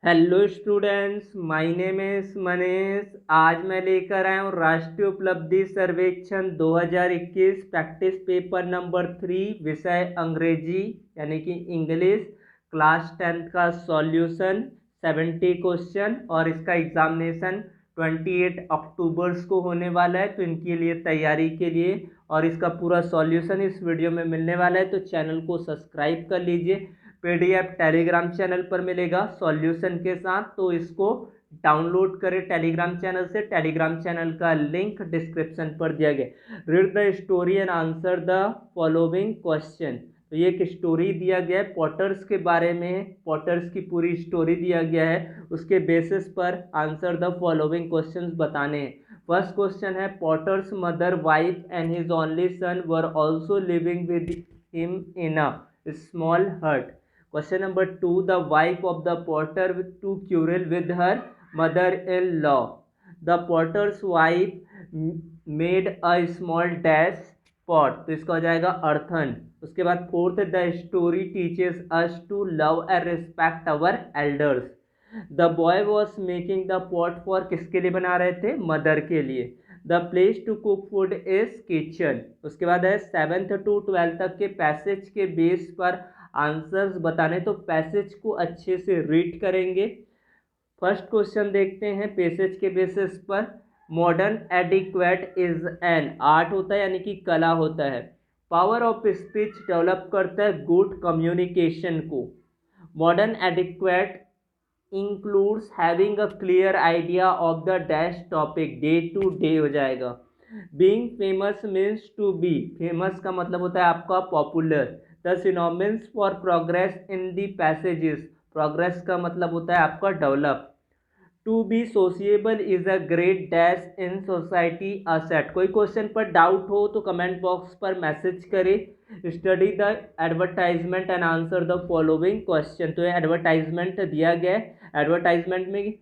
Hello students, my name is Manish. आज मैं लेकर आया हूँ राष्ट्रीय उपलब्धि सर्वेक्षण 2021 प्रैक्टिस पेपर नंबर 3, विषय अंग्रेजी यानी कि इंग्लिश, क्लास 10th का सॉल्यूशन 70 क्वेश्चन। और इसका एग्जामिनेशन 28 अक्टूबर को होने वाला है, तो इनके लिए तैयारी के लिए और इसका पूरा सॉल्यूशन इस वीडियो में मिलने वाला है। तो चैनल को सब्सक्राइब कर लीजिए। पीडीएफ टेलीग्राम चैनल पर मिलेगा सॉल्यूशन के साथ, तो इसको डाउनलोड करें टेलीग्राम चैनल से। टेलीग्राम चैनल का लिंक डिस्क्रिप्शन पर दिया गया। Read the story and answer the following question. तो ये एक स्टोरी दिया गया है पॉटर्स के बारे में, पॉटर्स की पूरी स्टोरी दिया गया है, उसके बेसिस पर आंसर द फॉलोइंग क्वेश्चंस बताने हैं। फर्स्ट क्वेश्चन है, potter's mother, wife and his only son were also living with him in a small hut. Question number 2, the wife of the potter to quarrel with her mother-in-law. The potter's wife made a small dash pot. तो इसका हो जाएगा earthen. उसके बाद fourth, the story teaches us to love and respect our elders. The boy was making the pot for किसके लिए बना रहे थे? मदर के लिए। The place to cook food is kitchen. उसके बाद है 7th to 12th तक के पैसेज के बेस पर आंसर्स बताने, तो पैसेज को अच्छे से रीड करेंगे। फर्स्ट क्वेश्चन देखते हैं पैसेज के बेसिस पर। Modern adequate is an art होता है यानी कि कला होता है। पावर ऑफ स्पीच डेवलप करता है गुड कम्युनिकेशन को। Modern adequate includes having a clear idea of the dash topic, day to day हो जाएगा। Being famous means to be, famous का मतलब होता है आपका popular. The synonyms for progress in the passages, progress का मतलब होता है आपका develop. To be sociable is a great dash in society asset. कोई क्वेश्चन पर डाउट हो तो कमेंट बॉक्स पर मैसेज करें। Study the advertisement and answer the following question. तो ये एडवर्टाइजमेंट दिया गया है। एडवर्टाइजमेंट में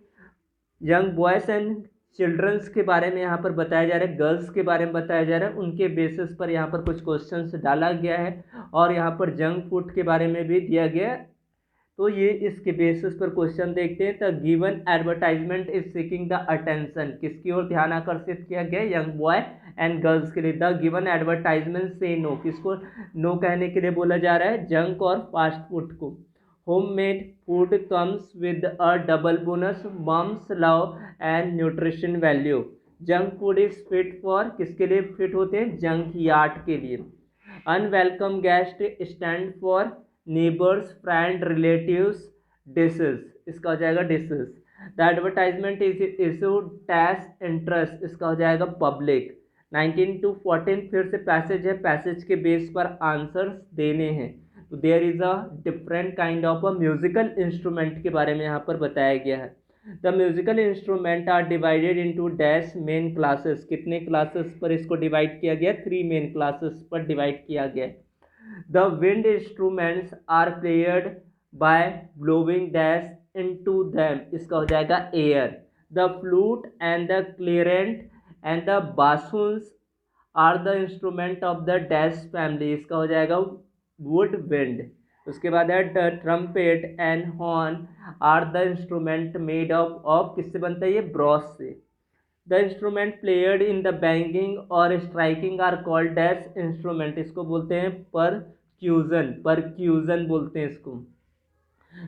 यंग बॉयज़ एंड चिल्ड्रंस के बारे में यहाँ पर बताया जा रहा है, गर्ल्स के बारे में बताया जा रहा है, उनके बेसिस पर यहाँ पर कुछ क्वेश्चंस डाला गया है। और यहाँ पर जंक फूड के बारे में भी दिया गया है, तो ये इसके बेसिस पर क्वेश्चन देखते हैं। The given advertisement is seeking the attention, किसकी ओर ध्यान आकर्षित किया गया? यंग बॉय एंड गर्ल्स के लिए। द गिवन एडवर्टाइजमेंट से नो, किसको नो कहने के लिए बोला जा रहा है? जंक और फास्ट फूड को। Homemade food comes with a double bonus, mum's love and nutrition value. Junk food is fit for, किसके लिए फिट होते हैं? जंक यार्ड के लिए। Unwelcome guest stand for neighbours, friend, relatives, dishes, इसका हो जाएगा dishes. The advertisement is issued tax interest, इसका हो जाएगा पब्लिक। 19 to 14 फिर से पैसेज है, पैसेज के बेस पर आंसर्स देने हैं। तो there is a different kind of a musical instrument के बारे में यहाँ पर बताया गया है। The musical instrument are divided into dash main classes. कितने क्लासेस पर इसको डिवाइड किया गया? 3 मेन क्लासेस पर डिवाइड किया गया। The wind instruments are played by blowing dash into them, इसका हो जाएगा air. The flute and the clarinet and the bassoons are the instrument of the dash family, इसका हो जाएगा वुड विंड। उसके बाद है the trumpet and horn are the instrument made of किससे बनता है? ये ब्रॉस से। The instrument played in the banging और striking are called dash instrument, इसको बोलते हैं परक्यूजन, परक्यूजन बोलते हैं इसको।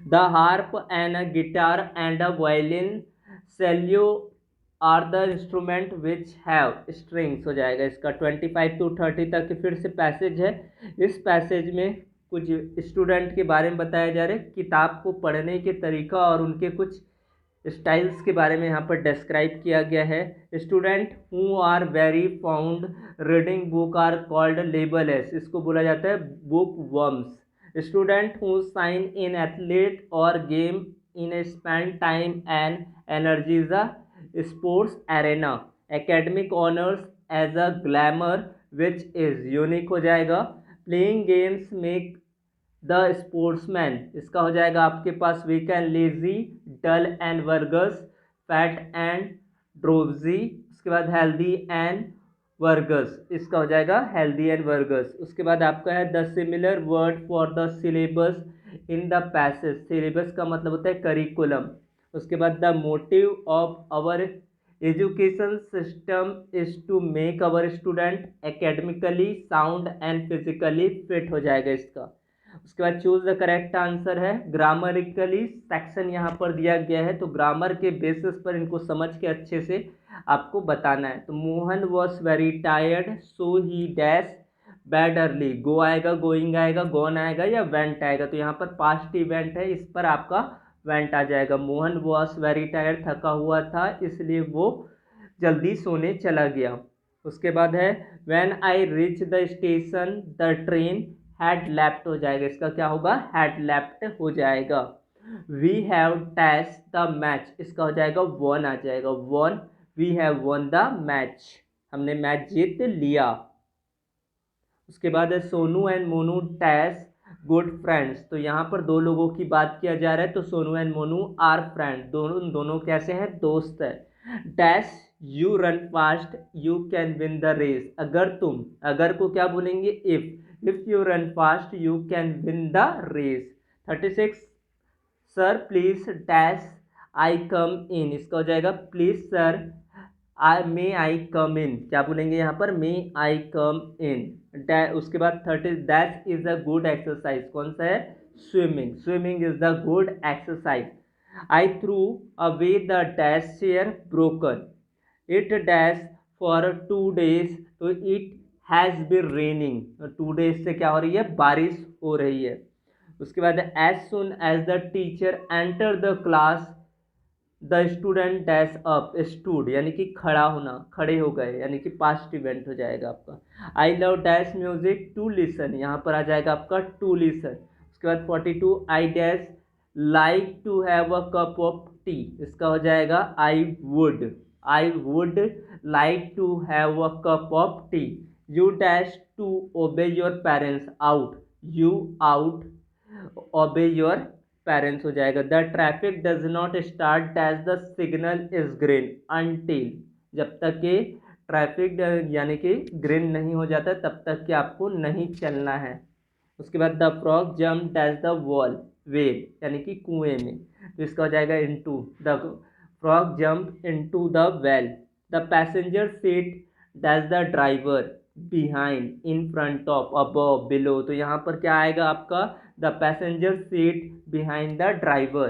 The harp and a guitar and a violin cello are the instrument which have strings, हो जाएगा इसका। 25 to 30 तक फिर से पैसेज है। इस पैसेज में कुछ स्टूडेंट के बारे में बताया जा रहा है, किताब को पढ़ने के तरीका और उनके कुछ स्टाइल्स के बारे में यहाँ पर डिस्क्राइब किया गया है। Student who are very found reading book are called labels, इसको बोला जाता है book worms. Student who shine in athlete और game in spend time and energies sports arena. Academic honours as a glamour which is unique, हो जाएगा। Playing games make the sportsman, इसका हो जाएगा आपके पास weak and lazy, dull and वर्गस, fat and drowsy. उसके बाद हेल्दी एंड वर्गस, इसका हो जाएगा हेल्दी एंड वर्गस। उसके बाद आपका है the similar word for the syllabus in the passage. Syllabus का मतलब होता है करिकुलम। उसके बाद the motive of our education system is to make our student academically sound and physically fit हो जाएगा इसका। उसके बाद चूज द करेक्ट आंसर है ग्रामरिकली सेक्शन यहाँ पर दिया गया है, तो ग्रामर के बेसिस पर इनको समझ के अच्छे से आपको बताना है। तो Mohan was very tired so he dash bed early. Go आएगा, गोइंग आएगा, गॉन आएगा या वेंट आएगा, तो यहाँ पर पास्ट इवेंट है, इस पर आपका वेंट आ जाएगा। मोहन वॉज वेरी टायर्ड, थका हुआ था इसलिए वो जल्दी सोने चला गया। उसके बाद है when I reach the station the train had left हो जाएगा, इसका क्या होगा हैड लेफ्ट हो जाएगा। We have test the match, इसका हो जाएगा वॉन आ जाएगा, won, we have won the match, हमने मैच जीत लिया। उसके बाद है Sonu and Monu dash good friends, तो यहाँ पर दो लोगों की बात किया जा रहा है, तो Sonu and Monu are friend, दोनों कैसे हैं दोस्त है। Dash you run fast you can win the race, अगर तुम, अगर को क्या बोलेंगे if you run fast you can win the race. 36 sir please dash I come in, इसका हो जाएगा प्लीज सर आई कम इन, क्या बोलेंगे यहाँ पर मे आई कम इन। उसके बाद 30 that is a good exercise, कौन सा है swimming, swimming is the good exercise. I threw away the dash chair broken it dash for 2 days, तो it has been raining, 2 days से क्या हो रही है बारिश हो रही है। उसके बाद as soon as the teacher enter the class the student dash up stood, यानी कि खड़ा होना, खड़े हो गए, यानी कि पास्ट इवेंट हो जाएगा आपका। I love dash music to listen, यहाँ पर आ जाएगा आपका टू लिसन। उसके बाद 42 I dash like to have a cup of tea, इसका हो जाएगा I would like to have a cup of tea. You dash to obey your parents out, you out obey your parents हो जाएगा। The traffic does not start as the signal is green until, जब तक कि traffic यानी कि green नहीं हो जाता तब तक कि आपको नहीं चलना है। उसके बाद the frog jump as the wall well, यानी कि कुएं में, तो इसका हो जाएगा into, the frog jump into the well. The passenger seat dash the driver behind in front of above below, तो यहाँ पर क्या आएगा आपका the passenger seat behind the driver.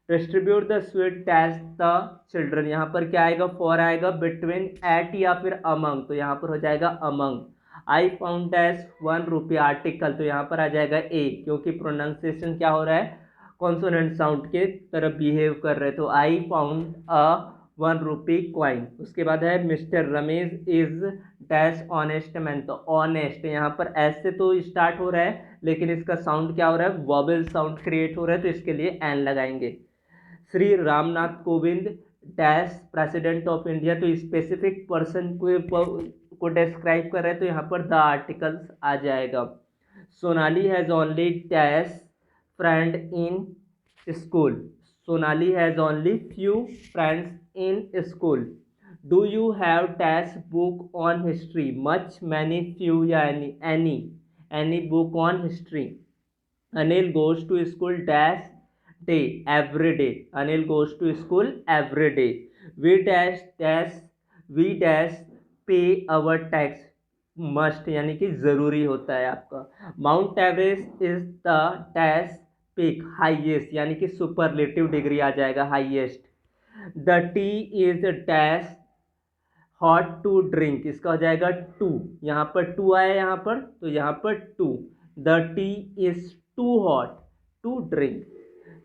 Distribute the sweet dash the children, यहाँ पर क्या आएगा फॉर आएगा बिटवीन एट या फिर अमंग, तो यहाँ पर हो जाएगा among. I found dash 1 rupee article, तो यहाँ पर आ जाएगा ए, क्योंकि प्रोनाउंसिएशन क्या हो रहा है कॉन्सोनेंट साउंड के तरफ बिहेव कर रहे, तो I found a 1 rupee coin. उसके बाद है mister Ramesh is dash honest man, तो ऑनेस्ट यहाँ पर एस से तो स्टार्ट हो रहा है लेकिन इसका साउंड क्या हो रहा है वॉवेल साउंड क्रिएट हो रहा है, तो इसके लिए एन लगाएंगे। Shri Ramnath Kovind dash president of India, तो स्पेसिफिक पर्सन को डिस्क्राइब कर रहे हैं, तो यहाँ पर द आर्टिकल्स आ जाएगा। Sonali has only dash friend in school, Sonali has only few friends in school. Do you have dash book on history much many few या any book on history. Anil goes to school dash day every day, Anil goes to school every day. We dash pay our tax must, यानी कि ज़रूरी होता है आपका। Mount Everest is the dash peak highest, यानी कि superlative degree आ जाएगा highest. The tea is dash hot to drink, इसका हो जाएगा टू, यहाँ पर टू आया यहाँ पर, तो यहाँ पर too. The tea is too hot to drink.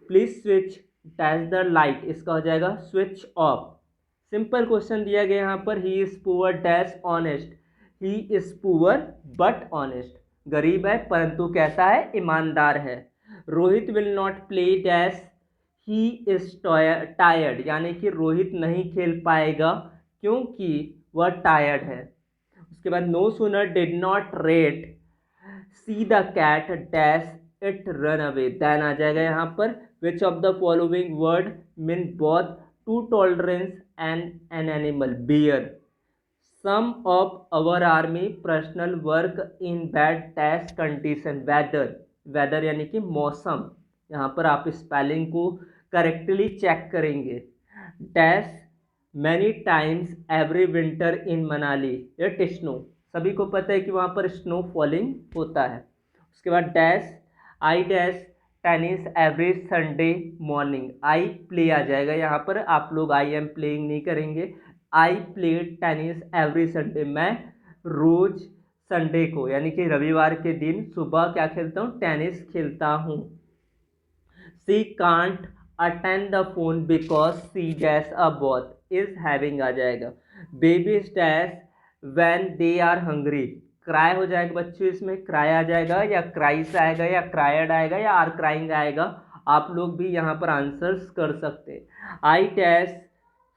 Please switch dash the light, इसका हो जाएगा स्विच ऑफ। सिंपल क्वेश्चन दिया गया यहाँ पर, he is poor dash honest, he is poor but honest, गरीब है परंतु कैसा है ईमानदार है। Rohit will not play dash he is tired, यानी कि रोहित नहीं खेल पाएगा क्योंकि वह टायर्ड है। उसके बाद no sooner did not red see the cat dash it run away, then आ जाएगा यहाँ पर which of the following word mean both to tolerance and an animal bear. Some of our army personnel work in bad dash condition weather, weather यानी कि मौसम, यहाँ पर आप स्पेलिंग को करेक्टली चेक करेंगे। Dash many times every winter in Manali, it snow, सभी को पता है कि वहाँ पर स्नो फॉलिंग होता है। उसके बाद dash I dash tennis every Sunday morning, I play आ जाएगा यहाँ पर, आप लोग आई एम प्लेइंग नहीं करेंगे। I play tennis every Sunday, मैं रोज संडे को यानी कि रविवार के दिन सुबह क्या खेलता हूँ, टेनिस खेलता हूँ। She can't attend the phone because she dash a bath, is having आ जाएगा। Babies dash when they are hungry, cry हो जाएगा बच्चों, इसमें क्राई आ जाएगा या क्राइस आएगा या क्रायड आएगा या आर क्राइंग आएगा, आप लोग भी यहाँ पर आंसर्स कर सकते हैं। I dash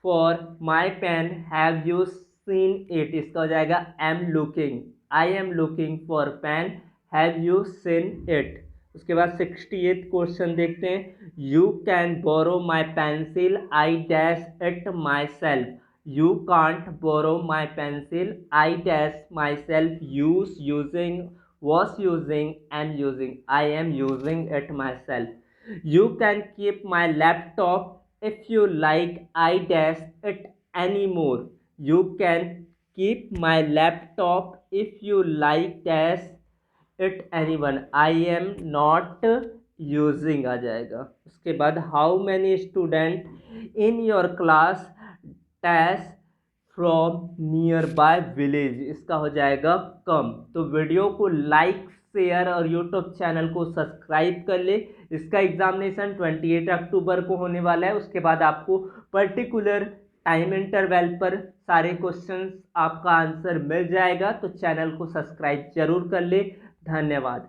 for my pen have you seen it, इसका हो जाएगा am looking, I am looking for pen have you seen it. उसके बाद 68th क्वेश्चन देखते हैं। You can borrow my pencil I dash it myself, you can't borrow my pencil I dash myself use using was using am using, I am using it myself. You can keep my laptop if you like I dash it anymore, you can keep my laptop if you like dash it anyone, I am not using आ जाएगा। उसके बाद how many student in your class dash from near by village, इसका हो जाएगा कम। तो video को like share और YouTube channel को सब्सक्राइब कर ले। इसका एग्जामिनेशन 28 अक्टूबर को होने वाला है। उसके बाद आपको पर्टिकुलर टाइम इंटरवल पर सारे क्वेश्चंस आपका आंसर मिल जाएगा, तो चैनल को सब्सक्राइब जरूर कर ले। धन्यवाद।